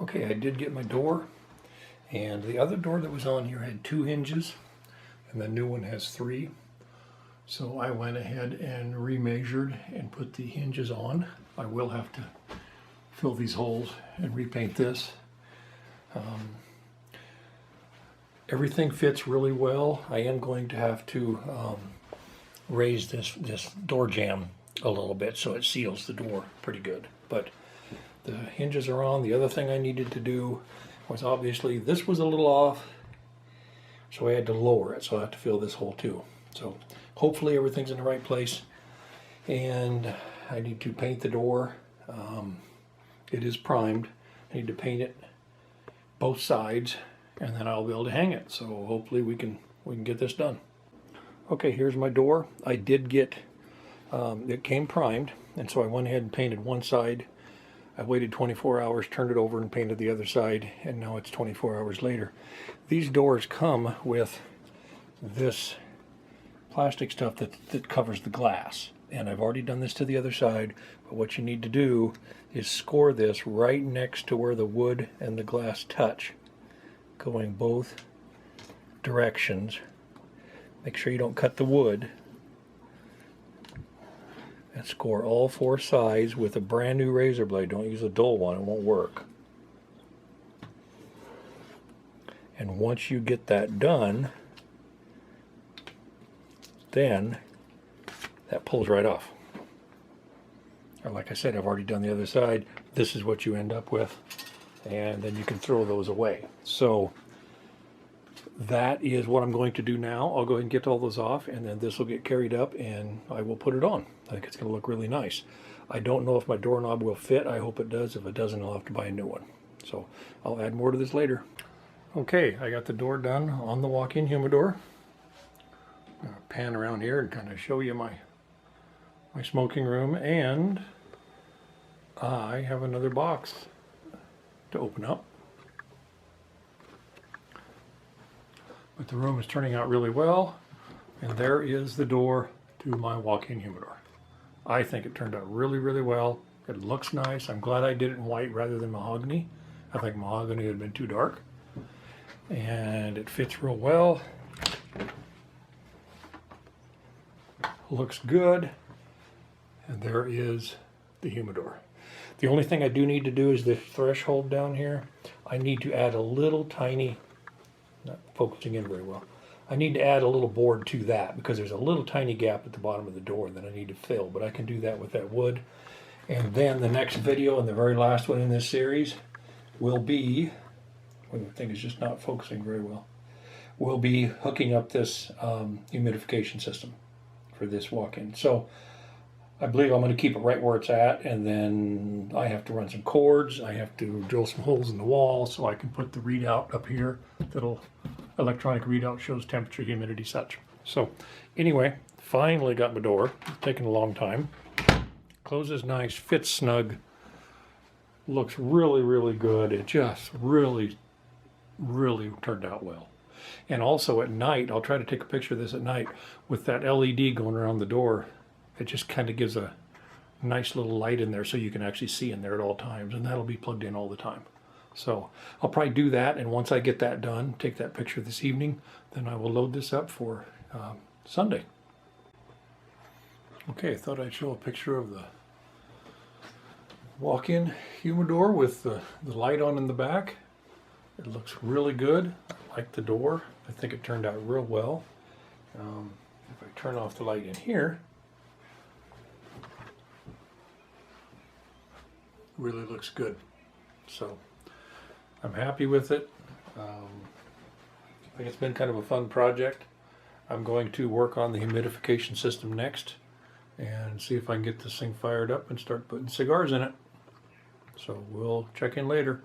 Okay, I did get my door, and the other door that was on here had 2 hinges, and the new one has 3. So I went ahead and remeasured and put the hinges on. I will have to fill these holes and repaint this. Everything fits really well. I am going to have to raise this door jamb a little bit so it seals the door pretty good. But the hinges are on. The other thing I needed to do was, obviously this was a little off, so I had to lower it, so I have to fill this hole too. So hopefully everything's in the right place, and I need to paint the door. It is primed. I need to paint it both sides, and then I'll be able to hang it. So hopefully we can get this done. Okay, here's my door. I did get it came primed, and so I went ahead and painted one side. I waited 24 hours, turned it over and painted the other side, and now it's 24 hours later. These doors come with this plastic stuff that covers the glass, and I've already done this to the other side, but what you need to do is score this right next to where the wood and the glass touch, going both directions. Make sure you don't cut the wood, and score all 4 sides with a brand new razor blade. Don't use a dull one, it won't work. And once you get that done, then that pulls right off. Or like I said, I've already done the other side. This is what you end up with, and then you can throw those away. So that is what I'm going to do now. I'll go ahead and get all those off, and then this will get carried up and I will put it on. I think it's going to look really nice. I don't know if my doorknob will fit. I hope it does. If it doesn't, I'll have to buy a new one. So I'll add more to this later. Okay, I got the door done on the walk-in humidor. I'm going to pan around here and kind of show you my smoking room, and I have another box to open up. But the room is turning out really well, and there is the door to my walk-in humidor. I think it turned out really, really well. It looks nice. I'm glad I did it in white rather than mahogany. I think mahogany had been too dark. And it fits real well. Looks good. And there is the humidor. The only thing I do need to do is this threshold down here. I need to add a little tiny, not focusing in very well. I need to add a little board to that because there's a little tiny gap at the bottom of the door that I need to fill, but I can do that with that wood. And then the next video, and the very last one in this series, will be, when the thing is just not focusing very well, will be hooking up this humidification system for this walk-in. So I believe I'm going to keep it right where it's at, and then I have to run some cords. I have to drill some holes in the wall so I can put the readout up here. That'll electronic readout shows temperature, humidity, such. So anyway, finally got my door. It's taken a long time. Closes nice, fits snug, looks really, really good. It just really, really turned out well. And also at night, I'll try to take a picture of this at night with that LED going around the door. It just kind of gives a nice little light in there so you can actually see in there at all times, and that'll be plugged in all the time. So I'll probably do that, and once I get that done, take that picture this evening, then I will load this up for Sunday. Okay, I thought I'd show a picture of the walk-in humidor with the light on in the back. It looks really good. I like the door. I think it turned out real well. If I turn off the light in here, really looks good. So I'm happy with it. I think it's been kind of a fun project. I'm going to work on the humidification system next and see if I can get this thing fired up and start putting cigars in it. So we'll check in later.